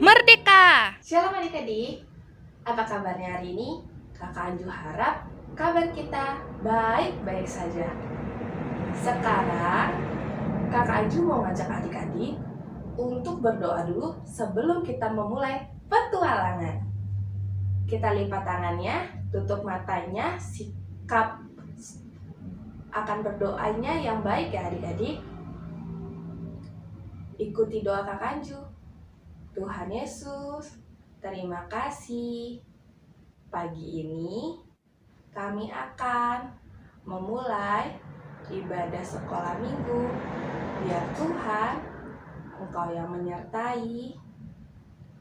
Merdeka! Shalom adik-adik, apa kabarnya hari ini? Kakak Anju harap kabar kita baik-baik saja. Sekarang Kakak Anju mau ngajak adik-adik untuk berdoa dulu sebelum kita memulai petualangan. Kita lipat tangannya, tutup matanya, sikap akan berdoanya yang baik ya adik-adik. Ikuti doa Kakak Anju. Tuhan Yesus, terima kasih. Pagi ini kami akan memulai ibadah sekolah minggu. Biar Tuhan, Engkau yang menyertai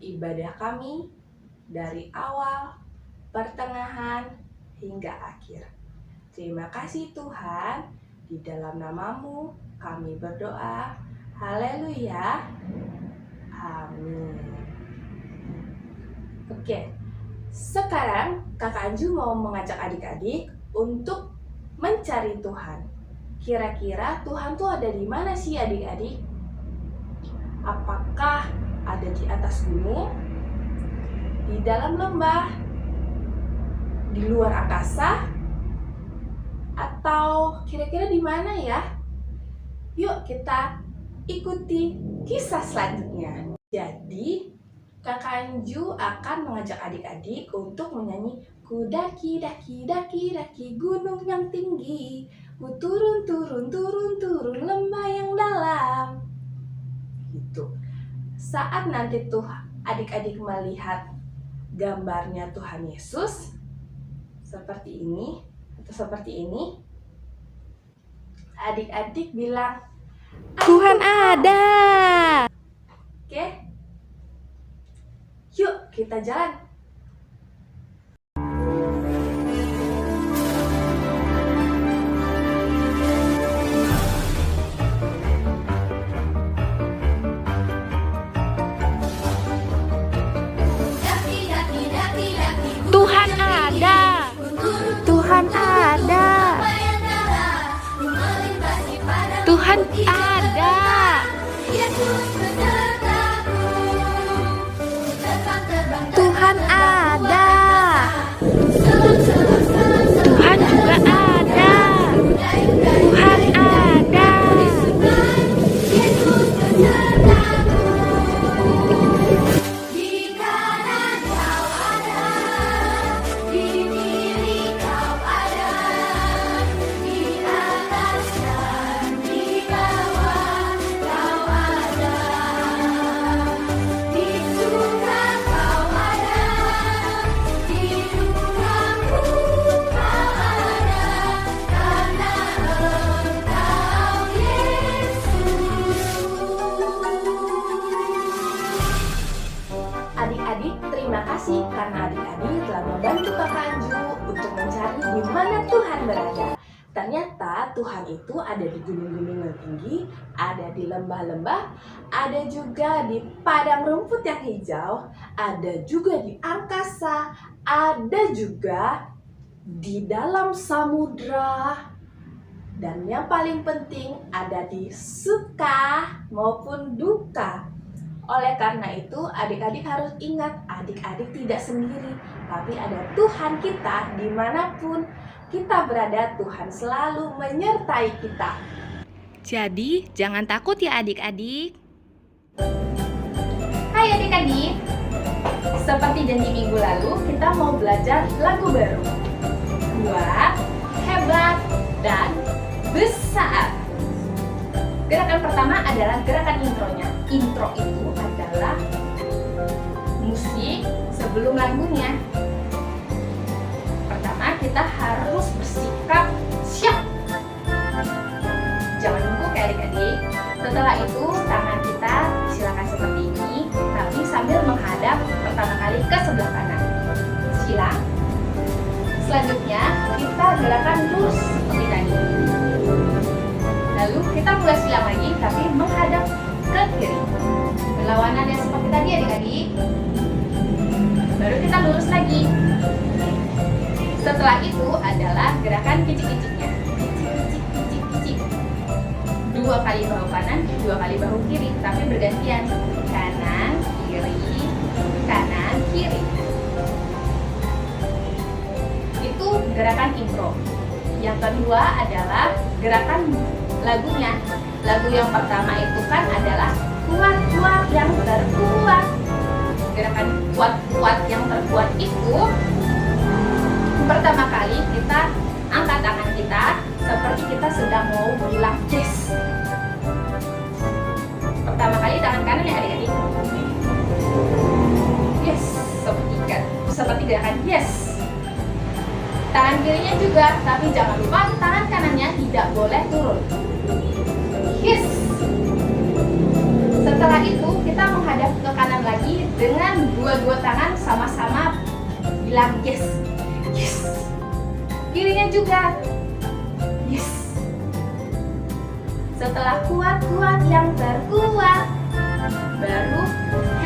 ibadah kami dari awal, pertengahan, hingga akhir. Terima kasih Tuhan, di dalam nama-Mu kami berdoa. Haleluya. Amin. Oke, sekarang Kakak Anju mau mengajak adik-adik untuk mencari Tuhan. Kira-kira Tuhan tuh ada di mana sih adik-adik? Apakah ada di atas gunung, di dalam lembah, di luar angkasa, atau kira-kira di mana ya? Yuk kita ikuti kisah selanjutnya. Jadi, Kakak Anju akan mengajak adik-adik untuk menyanyi Ku daki, daki, daki, daki gunung yang tinggi, ku turun, turun, turun, turun lembah yang dalam. Gitu. Saat nanti tuh adik-adik melihat gambarnya Tuhan Yesus seperti ini atau seperti ini, adik-adik bilang Tuhan ada! Oke? Yuk kita jalan. Tuhan ada! Tuhan ada! Tuhan ada! Tuhan ada! Tuhan juga ada! Tuhan ada! Adik-adik, terima kasih karena adik-adik telah membantu Kakak Anju untuk mencari di mana Tuhan berada. Ternyata Tuhan itu ada di gunung-gunung yang tinggi, ada di lembah-lembah, ada juga di padang rumput yang hijau, ada juga di angkasa, ada juga di dalam samudra, dan yang paling penting ada di suka maupun duka. Oleh karena itu, adik-adik harus ingat, adik-adik tidak sendiri, tapi ada Tuhan kita dimanapun kita berada. Tuhan selalu menyertai kita. Jadi, jangan takut ya adik-adik. Hai adik-adik, seperti janji minggu lalu, kita mau belajar lagu baru. Kuat, hebat, dan besar. Gerakan pertama adalah gerakan intronya. Intro itu adalah musik sebelum lagunya. Pertama kita harus bersikap siap. Jangan nunggu ya adik-adik. Setelah itu tangan kita silakan seperti ini, tapi sambil menghadap pertama kali ke sebelah kanan. Silang. Selanjutnya kita gerakan lurus seperti tadi. Lalu kita mulai silang lagi, tapi menghadap ke kiri. Berlawanan yang seperti tadi adik-adik. Baru kita lurus lagi. Setelah itu adalah gerakan kicik-kiciknya. Kicik-kicik. 2 kali bahu kanan, 2 kali bahu kiri, tapi bergantian. Kanan, kiri, kanan, kiri. Itu gerakan intro. Yang kedua adalah gerakan lagunya. Lagu yang pertama itu kan adalah kuat-kuat yang terkuat. Gerakan kuat-kuat yang terkuat itu pertama kali kita angkat tangan kita seperti kita sedang mau bilang yes. Pertama kali tangan kanan ya adik-adik. Yes, seperti gerakan yes. Tangan kirinya juga, tapi jangan lupa tangan kanannya tidak boleh turun. Yes. Setelah itu kita menghadap ke kanan lagi dengan dua tangan sama-sama bilang yes. Yes. Kirinya juga yes. Setelah kuat-kuat yang terkuat, baru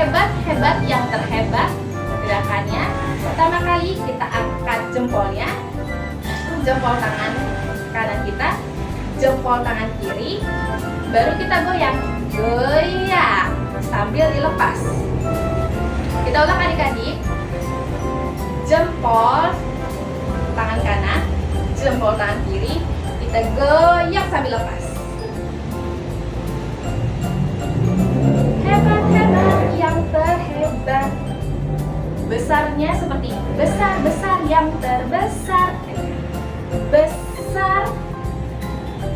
hebat-hebat yang terhebat. Gerakannya pertama kali kita angkat jempolnya, jempol tangan kanan kita, jempol tangan kiri, baru kita goyang sambil dilepas. Kita ulang adik-adik. Jempol tangan kanan, jempol tangan kiri, kita goyang sambil lepas. Hebat-hebat yang terhebat. Besarnya seperti besar-besar yang terbesar. Besar.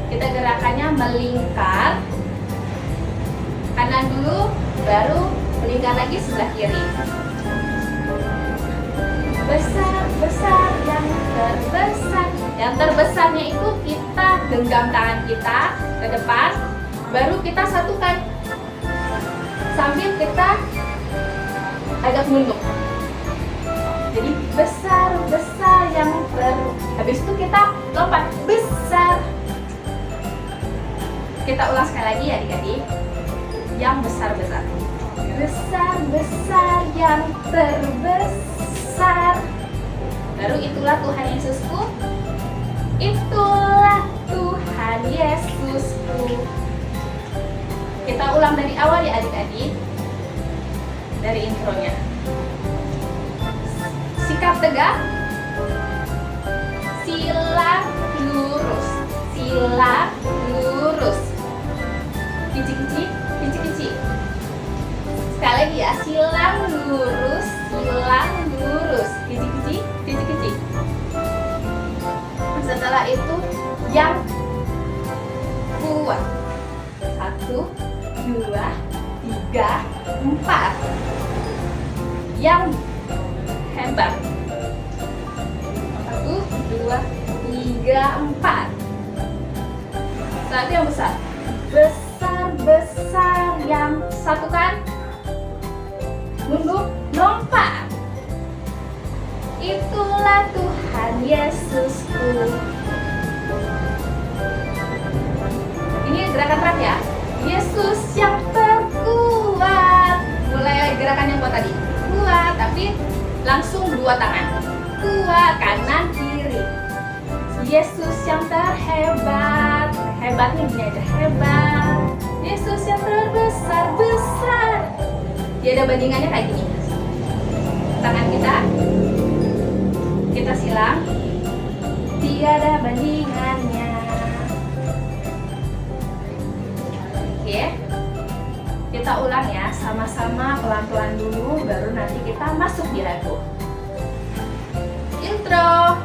Kita gerakannya melingkar. Kanan dulu, baru melingkar lagi sebelah kiri. Besar-besar yang terbesar. Yang terbesarnya itu kita genggam tangan kita ke depan, baru kita satukan sambil kita agak mundur. Jadi besar-besar yang habis itu kita lompat besar. Kita ulang sekali lagi ya adik-adik. Yang besar-besar. Besar-besar yang terbesar. Baru itulah Tuhan Yesusku. Itulah Tuhan Yesusku. Kita ulang dari awal ya adik-adik. Dari intronya. Sikap tegak, sila lurus, sila lurus, kici-kici, kici-kici. Sekali lagi ya, silang lurus, kici-kici, kici-kici. Setelah itu yang kuat. 1, 2, 3, 4. Yang hebat. 1, 2, 3, 4. Setelah itu yang besar. Besar-besar yang satukan. Mundur, lompat. Itulah Tuhan Yesusku. Ini gerakan terakhir ya. Yesus yang terkuat. Mulai gerakan yang kuat tadi. Kuat, tapi langsung dua tangan. Kuat, kanan, kiri. Yesus yang terhebat. Hebatnya gini aja, hebat. Yesus yang terbesar, besar. Dia ada bandingannya kayak gini. Tangan kita silang. Tiada bandingannya. Oke. Kita ulang ya, sama-sama pelan-pelan dulu, baru nanti kita masuk di lagu. Intro.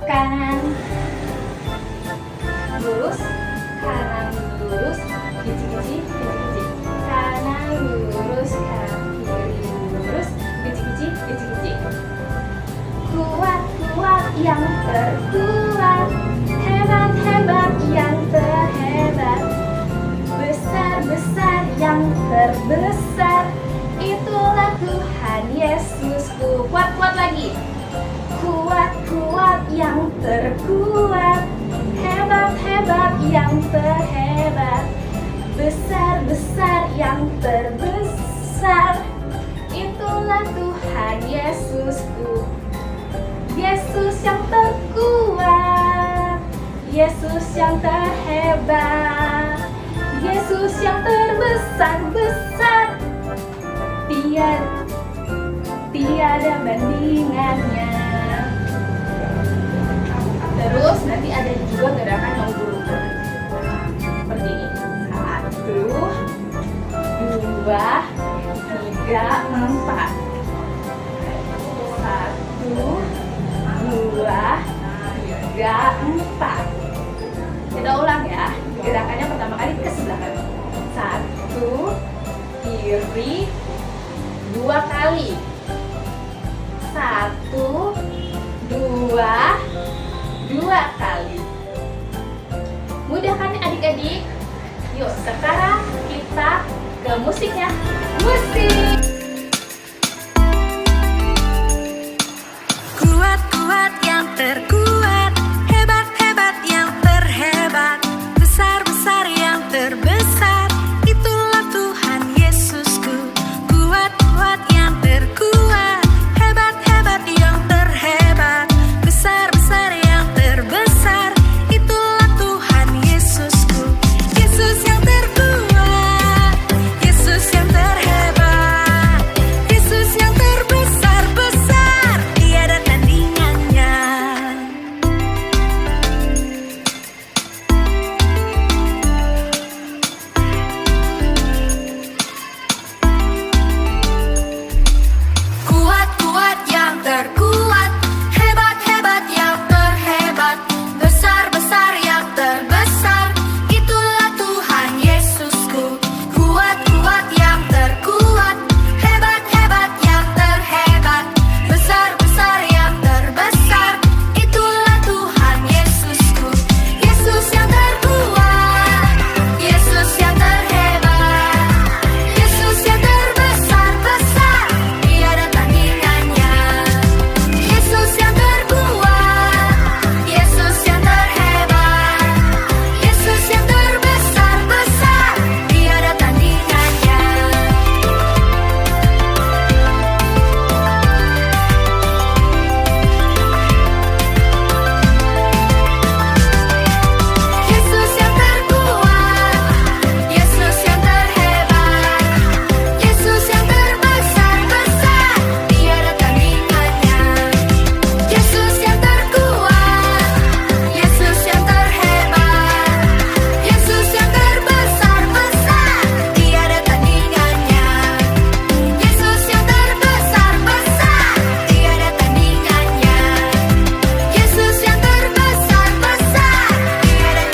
Kanan lurus, kanan lurus, kici-kici, kici-kici. Kanan lurus, kiri lurus, kici-kici, kici-kici. Kuat-kuat yang terkuat, hebat-hebat yang terhebat. Besar-besar yang terbesar, itulah Tuhan Yesusku. Kuat-kuat lagi. Kuat-kuat yang terkuat, hebat-hebat yang terhebat. Besar-besar yang terbesar, itulah Tuhan Yesusku. Yesus yang terkuat, Yesus yang terhebat, Yesus yang terbesar-besar. tiada bandingannya. Terus nanti ada juga gerakan yang berulang seperti ini. 1, 2, 3, 4. 1, 2, 3, 4. Kita ulang ya. Gerakannya pertama kali ke sebelah kanan. 1, kiri, 2 kali. 1, 2, 2 kali. Mudah kan adik-adik? Yuk sekarang kita ke musiknya. Musik! Kuat-kuat yang terkuat, hebat-hebat yang terhebat, besar-besar yang terbesar, itulah Tuhan Yesusku. Kuat-kuat yang terkuat, hebat-hebat yang terhebat, besar-besar yang terbesar, itulah Tuhan Yesusku. Yesus yang terkuat, Yesus yang terhebat, Yesus yang terbesar-besar, tiada tandingannya. Kuat-kuat yang terkuat, hebat-hebat yang terhebat, besar-besar yang terbesar, itulah Tuhan Yesusku. Kuat-kuat yang terkuat, hebat-hebat yang terhebat, besar-besar yang terbesar, itulah Tuhan Yesusku. Yesus yang terkuat, Yesus yang terhebat, Yesus yang terbesar-besar, tiada tandingannya. Yesus yang terkuat, Yesus yang terhebat, Yesus yang terbesar-besar, tiada tandingannya. Yesus yang terkuat, Yesus yang terhebat, Yesus yang terbesar-besar, tiada tandingannya. Yesus yang terkuat, Yesus yang terhebat, Yesus yang terbesar-besar, tiada tandingannya. Yesus yang terbesar-besar, tiada tandingannya. Yesus yang terbesar-besar, tiada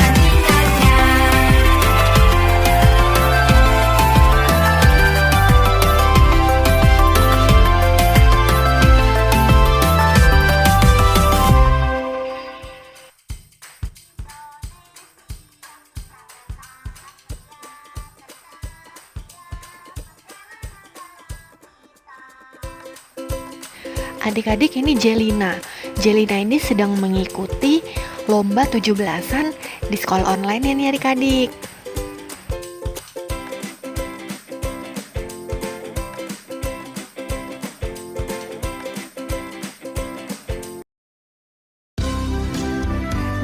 Adik-adik, ini Jelina. Jelina ini sedang mengikuti lomba 17-an di sekolah online ya nih adik-adik.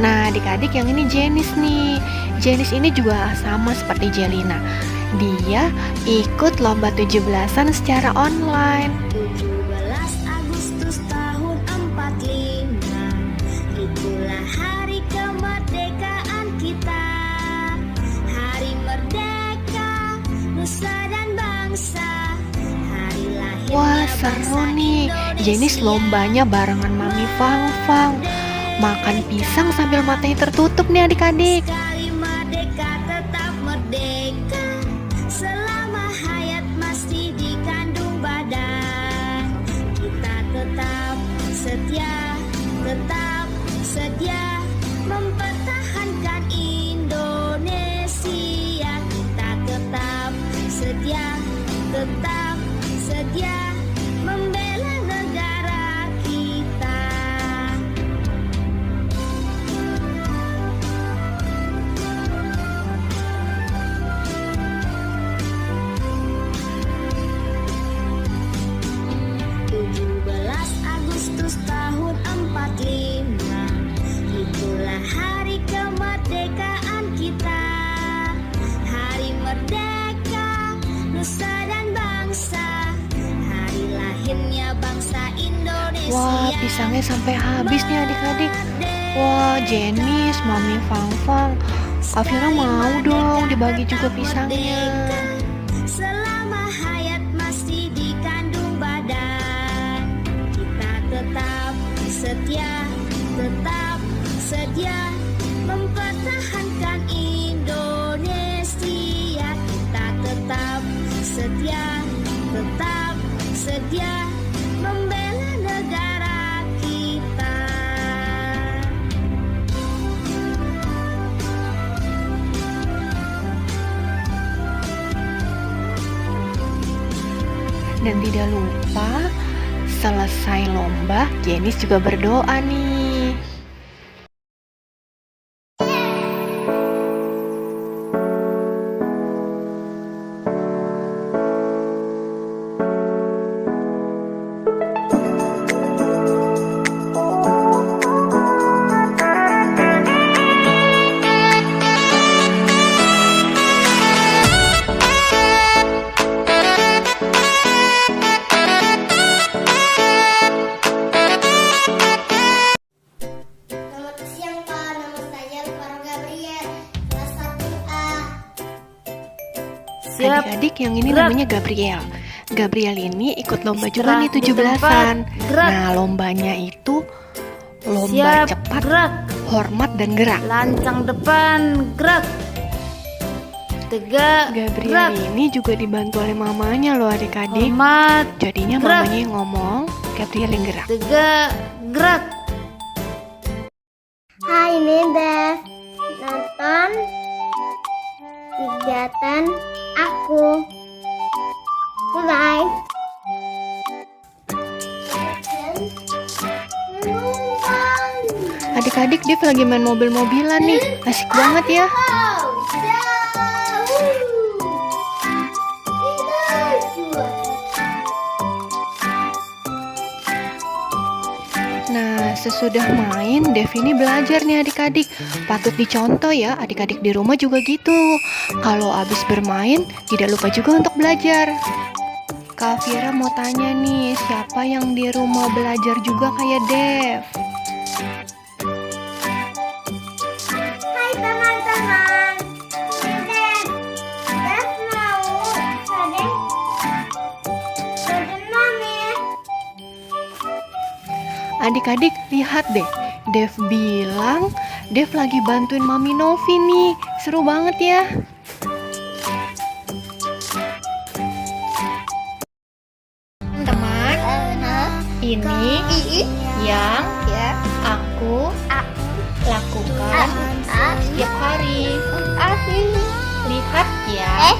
Nah adik-adik, yang ini Jenis nih. Jenis ini juga sama seperti Jelina. Dia ikut lomba 17-an secara online. 17 Agustus tahun 45, itulah hari kemerdekaan kita. Hari merdeka, nusa dan bangsa, hari lahirnya Wah seru nih. Jenis lombanya barengan Mami Fang-Fang. Makan pisang sambil matanya tertutup nih adik-adik. Sekali merdeka tetap merdeka, selama hayat masih dikandung badan. Kita tetap setia mempertahankan Indonesia. Kita tetap setia membela negara kita. Agustus tahun 45, Wah, pisangnya sampai habis nih adik-adik. Wah, Jenis, Mami Fang, Kafira mau dong dibagi juga pisangnya. Selama hayat masih dikandung badan, kita tetap sedia mempertahankan Indonesia. Kita tetap sedia membela negara kita. Dan tidak lupa, selesai lomba, Jenis juga berdoa nih. Selamat siang Pak, nama saya Farah Gabriel, kelas 1A. Siap. Adik-adik, yang ini Gerak. namanya Gabriel. Gabriel ini ikut lomba juga Istirahat nih di 17-an. tempat. Gerak. Nah, lombanya itu lomba Siap, cepat, gerak. hormat, dan gerak. Lancang depan, gerak. Tegak, Gabriel gerak. ini juga dibantu oleh mamanya loh adik-adik. Hormat, Jadinya gerak. mamanya yang ngomong, Gabriel yang gerak. tegak, gerak. Hai, ini Dev. Nonton kegiatan aku. Bye. Adik-adik, Dev lagi main mobil-mobilan nih. Asik banget ya. Nah, sesudah main, Dev ini belajar nih adik-adik. Patut dicontoh ya, adik-adik di rumah juga gitu. Kalau habis bermain, tidak lupa juga untuk belajar. Kak Fira mau tanya nih, siapa yang di rumah belajar juga kayak Dev? Hai teman-teman. Dev mau Raden Mami. Adik-adik, lihat deh. Dev bilang, Dev lagi bantuin Mami Novi nih. Seru banget ya. Teman, ini yang aku lakukan setiap hari. Lihat ya.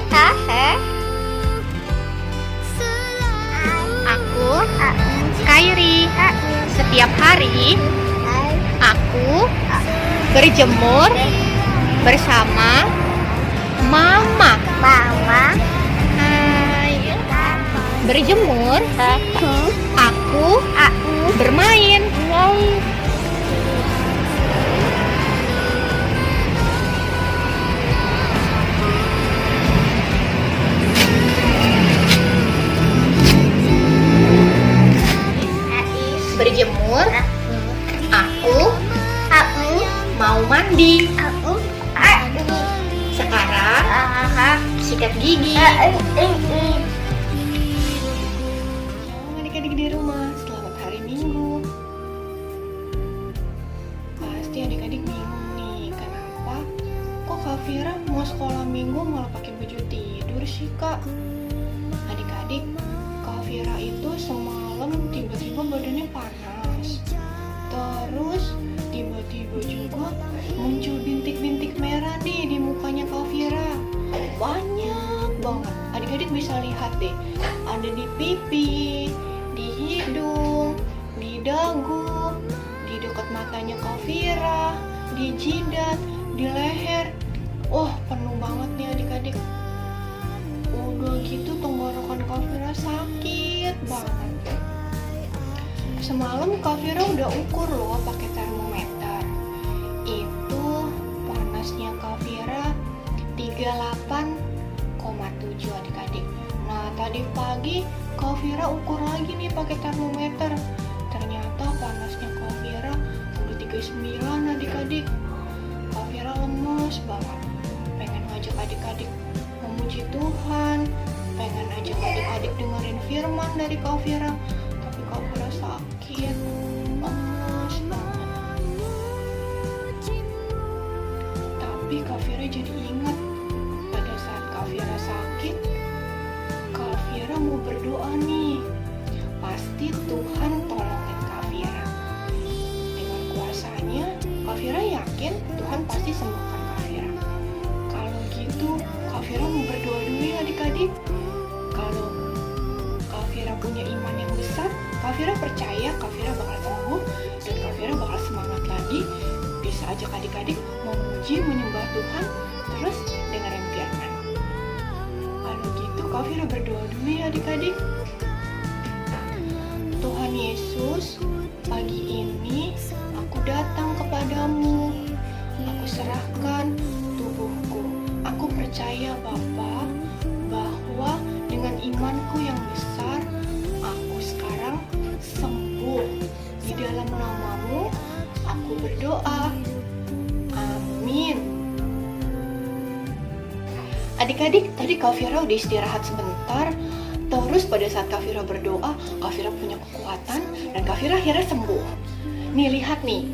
Aku Kairi. Setiap hari aku berjemur bersama Mama. Hai. Berjemur. Aku bermain. Berjemur. Aku mau mandi. Sekarang sikat gigi. Adik-adik di rumah, selamat hari Minggu. Pasti adik-adik bingung nih, kenapa kok Kak Fira mau sekolah Minggu malah pakai baju tidur sih Kak? Adik-adik, Kak Fira itu semalam tiba-tiba badannya panas. Terus tiba-tiba juga muncul bintik-bintik merah nih di mukanya Kak Fira. Banyak banget. Adik-adik bisa lihat deh. Ada di pipi, di hidung, di dagu, di dekat matanya Kak Fira, di jidat, di leher. Wah, penuh banget nih adik-adik. Udah gitu tenggorokan Kak Fira sakit banget. Semalam Kak Fira udah ukur loh pakai termometer. Itu panasnya Kak Fira 38,7 adik-adik. Nah, tadi pagi Kak Fira ukur lagi nih pakai termometer. Ternyata Napasnya Kak Fira udah 39 adik-adik. Kak Fira lemes banget. Pengen ngajak adik-adik memuji Tuhan. Pengen ajak adik-adik dengerin firman dari Kak Fira. Tapi Kak Fira sakit. Lemes banget. Tapi Kak Fira jadi ingat pada saat Kak Fira sakit, Kak Fira mau berdoa nih. Pasti Tuhan tolongin Kak Fira. Dengan kuasanya, Kak Fira yakin Tuhan pasti sembuhkan Kak Fira. Kalau gitu, Kak Fira mau berdoa dulu ya adik-adik. Kalau Kak Fira punya iman yang besar, Kak Fira percaya Kak Fira bakal sembuh dan Kak Fira bakal semangat lagi. Bisa ajak adik-adik memuji, menyembah Tuhan, terus dengerin firman. Kalau gitu, Kak Fira berdoa dulu ya adik-adik. Tuhan Yesus, pagi ini aku datang kepadamu. Aku serahkan tubuhku. Aku percaya Bapa bahwa dengan imanku yang besar, aku sekarang sembuh. Di dalam namamu, aku berdoa. Amin. Adik-adik, tadi Kak Fira udah istirahat sebentar. Terus pada saat Kak Fira berdoa, Kak Fira punya kekuatan dan Kak Fira akhirnya sembuh. Nih lihat nih,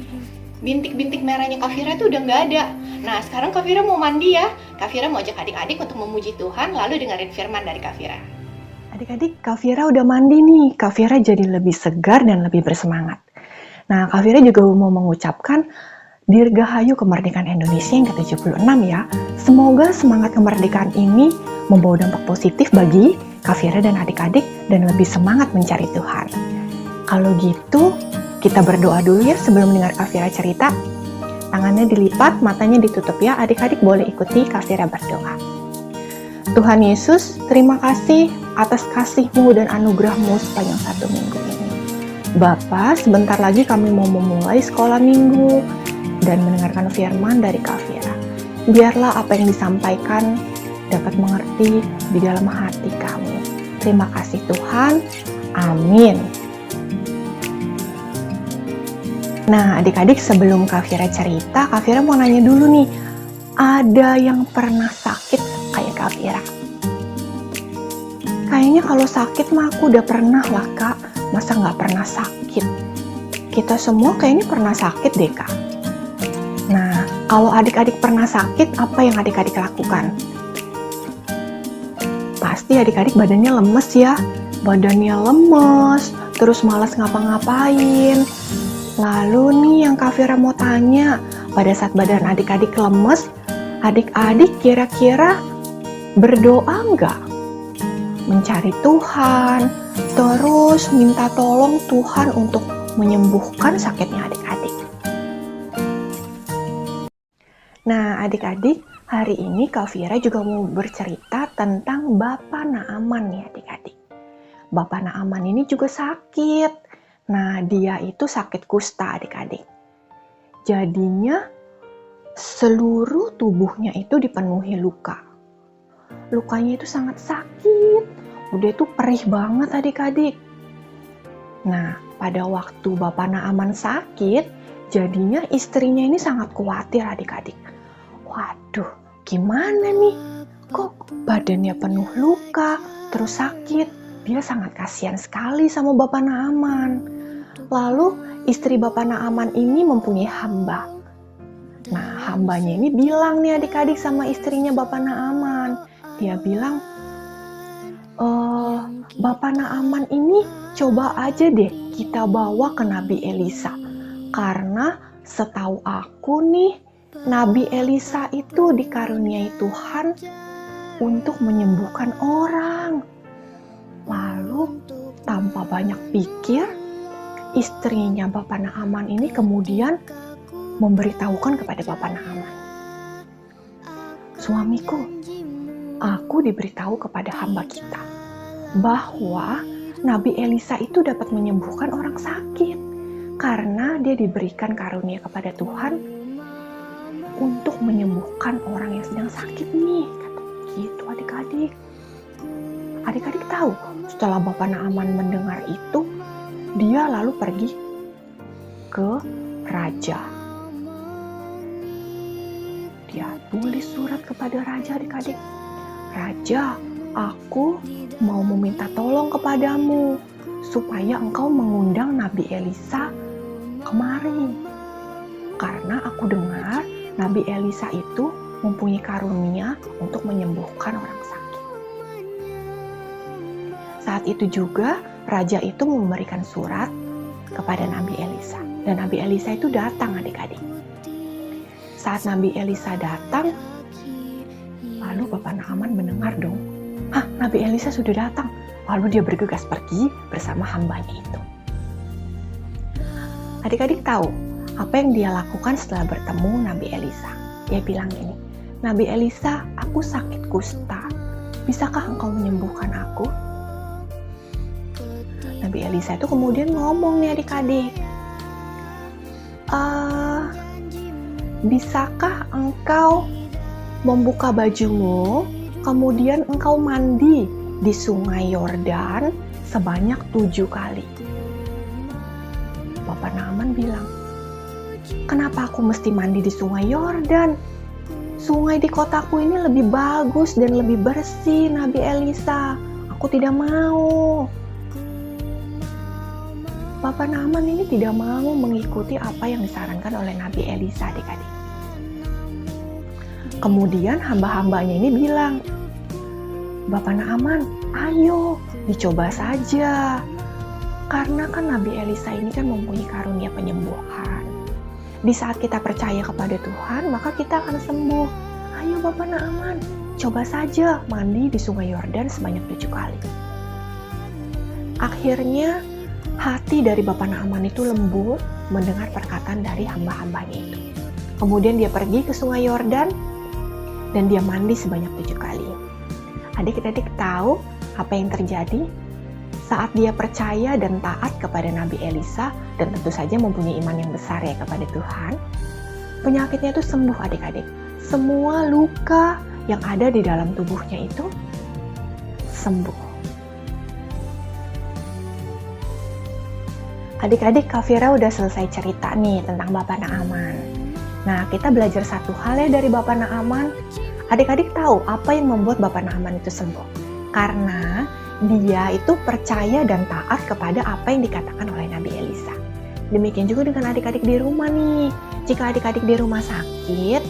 bintik-bintik merahnya Kak Fira itu udah nggak ada. Nah sekarang Kak Fira mau mandi ya. Kak Fira mau ajak adik-adik untuk memuji Tuhan lalu dengerin firman dari Kak Fira. Adik-adik, Kak Fira udah mandi nih. Kak Fira jadi lebih segar dan lebih bersemangat. Nah, Kak Fira juga mau mengucapkan Dirgahayu Kemerdekaan Indonesia yang ke-76 ya. Semoga semangat kemerdekaan ini membawa dampak positif bagi Kak Fira dan adik-adik dan lebih semangat mencari Tuhan. Kalau gitu, kita berdoa dulu ya sebelum mendengar Kak Fira cerita. Tangannya dilipat, matanya ditutup ya. Adik-adik boleh ikuti Kak Fira berdoa. Tuhan Yesus, terima kasih atas kasih-Mu dan anugerah-Mu sepanjang 1 minggu ini. Bapa, sebentar lagi kami mau memulai sekolah minggu dan mendengarkan firman dari Kak Fira. Biarlah apa yang disampaikan dapat mengerti di dalam hati kami. Terima kasih Tuhan. Amin. Nah, adik-adik sebelum Kak Fira cerita, Kak Fira mau nanya dulu nih. Ada yang pernah sakit kayak Kak Fira? Kayaknya kalau sakit mah aku udah pernah lah Kak. Masa nggak pernah sakit? Kita semua kayaknya pernah sakit deh Kak. Nah, kalau adik-adik pernah sakit, apa yang adik-adik lakukan? Pasti adik-adik badannya lemes ya. Badannya lemes, terus malas ngapa-ngapain. Lalu nih yang Kak Fira mau tanya, pada saat badan adik-adik lemes, adik-adik kira-kira berdoa nggak? Mencari Tuhan, terus minta tolong Tuhan untuk menyembuhkan sakitnya adik-adik. Nah, adik-adik, hari ini Kak Fira juga mau bercerita tentang Bapak Naaman nih adik-adik. Bapak Naaman ini juga sakit. Nah, dia itu sakit kusta adik-adik. Jadinya seluruh tubuhnya itu dipenuhi luka. Lukanya itu sangat sakit. Udah itu perih banget adik-adik. Nah, pada waktu Bapak Naaman sakit, jadinya istrinya ini sangat khawatir adik-adik. Waduh, gimana nih? Kok badannya penuh luka, terus sakit? Dia sangat kasihan sekali sama Bapak Naaman. Lalu istri Bapak Naaman ini mempunyai hamba. Nah, hambanya ini bilang nih adik-adik sama istrinya Bapak Naaman. Dia bilang, Bapak Naaman ini coba aja deh kita bawa ke Nabi Elisa. Karena setahu aku nih, Nabi Elisa itu dikaruniai Tuhan untuk menyembuhkan orang. Lalu tanpa banyak pikir, istrinya Bapak Naaman ini kemudian memberitahukan kepada Bapak Naaman. Suamiku, aku diberitahu kepada hamba kita bahwa Nabi Elisa itu dapat menyembuhkan orang sakit karena dia diberikan karunia kepada Tuhan untuk menyembuhkan orang yang sedang sakit nih. Kata gitu adik-adik. Adik-adik tahu, setelah Bapak Naaman mendengar itu, dia lalu pergi ke raja. Dia tulis surat kepada raja, adik-adik. Raja, aku mau meminta tolong kepadamu supaya engkau mengundang Nabi Elisa kemari. Karena aku dengar Nabi Elisa itu mempunyai karunia untuk menyembuhkan orang sakit. Saat itu juga raja itu memberikan surat kepada Nabi Elisa. Dan Nabi Elisa itu datang, adik-adik. Saat Nabi Elisa datang, lalu Bapak Naaman mendengar dong, Nabi Elisa sudah datang. Lalu dia bergegas pergi bersama hambanya itu. Adik-adik tahu apa yang dia lakukan setelah bertemu Nabi Elisa? Dia bilang gini, Nabi Elisa, aku sakit kusta. Bisakah engkau menyembuhkan aku? Nabi Elisa itu kemudian ngomong nih adik-adik, bisakah engkau membuka bajumu, kemudian engkau mandi di sungai Yordan sebanyak 7 kali? Bapak Naaman bilang, kenapa aku mesti mandi di sungai Yordan? Sungai di kotaku ini lebih bagus dan lebih bersih, Nabi Elisa. Aku tidak mau. Bapak Naaman ini tidak mau mengikuti apa yang disarankan oleh Nabi Elisa, adik-adik. Kemudian hamba-hambanya ini bilang, Bapak Naaman, ayo dicoba saja. Karena kan Nabi Elisa ini kan mempunyai karunia penyembuhan. Di saat kita percaya kepada Tuhan, maka kita akan sembuh. Ayo Bapak Naaman, coba saja mandi di sungai Yordan sebanyak 7 kali. Akhirnya, hati dari Bapak Naaman itu lembut mendengar perkataan dari hamba-hambanya itu. Kemudian dia pergi ke sungai Yordan dan dia mandi sebanyak 7 kali. Adik-adik tahu apa yang terjadi? Saat dia percaya dan taat kepada Nabi Elisa dan tentu saja mempunyai iman yang besar ya kepada Tuhan, penyakitnya itu sembuh adik-adik. Semua luka yang ada di dalam tubuhnya itu sembuh. Adik-adik, Kak Fira udah selesai cerita nih tentang Bapak Naaman. Nah, kita belajar satu hal ya dari Bapak Naaman. Adik-adik tahu apa yang membuat Bapak Naaman itu sembuh? Karena dia itu percaya dan taat kepada apa yang dikatakan oleh Nabi Elisa. Demikian juga dengan adik-adik di rumah nih. Jika adik-adik di rumah sakit,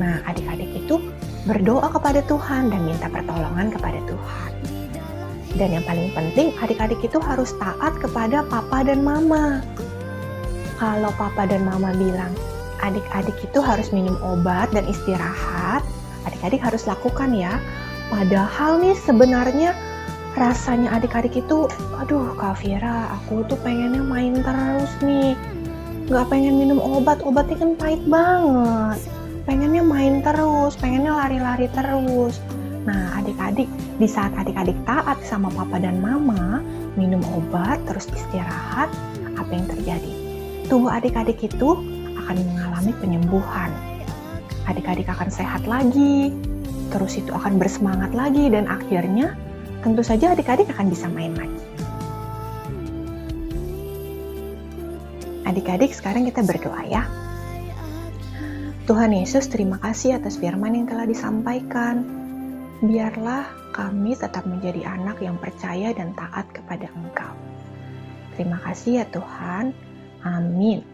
nah adik-adik itu berdoa kepada Tuhan dan minta pertolongan kepada Tuhan. Dan yang paling penting, adik-adik itu harus taat kepada papa dan mama. Kalau papa dan mama bilang, adik-adik itu harus minum obat dan istirahat, adik-adik harus lakukan ya. Padahal nih sebenarnya rasanya adik-adik itu, aduh Kak Fira, aku tuh pengennya main terus nih. Gak pengen minum obat, obatnya kan pahit banget. Pengennya main terus, pengennya lari-lari terus. Nah adik-adik, di saat adik-adik taat sama papa dan mama, minum obat, terus istirahat, apa yang terjadi? Tubuh adik-adik itu akan mengalami penyembuhan. Adik-adik akan sehat lagi, terus itu akan bersemangat lagi, dan akhirnya tentu saja adik-adik akan bisa main lagi. Adik-adik, sekarang kita berdoa ya. Tuhan Yesus, terima kasih atas firman yang telah disampaikan. Biarlah kami tetap menjadi anak yang percaya dan taat kepada Engkau. Terima kasih ya Tuhan. Amin.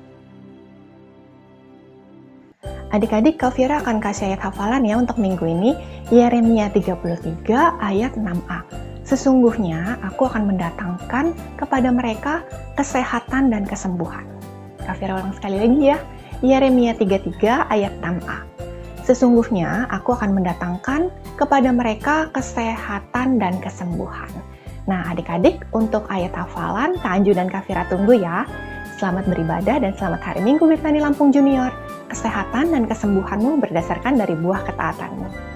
Adik-adik, Kak Fira akan kasih ayat hafalan ya untuk minggu ini. Yeremia 33 ayat 6a. Sesungguhnya aku akan mendatangkan kepada mereka kesehatan dan kesembuhan. Kak Fira ulang sekali lagi ya. Yeremia 33 ayat 6a. Sesungguhnya aku akan mendatangkan kepada mereka kesehatan dan kesembuhan. Nah adik-adik, untuk ayat hafalan Kak Anju dan Kak Fira tunggu ya. Selamat beribadah dan selamat hari Minggu Bethani Lampung Junior. Kesehatan dan kesembuhanmu berdasarkan dari buah ketaatanmu.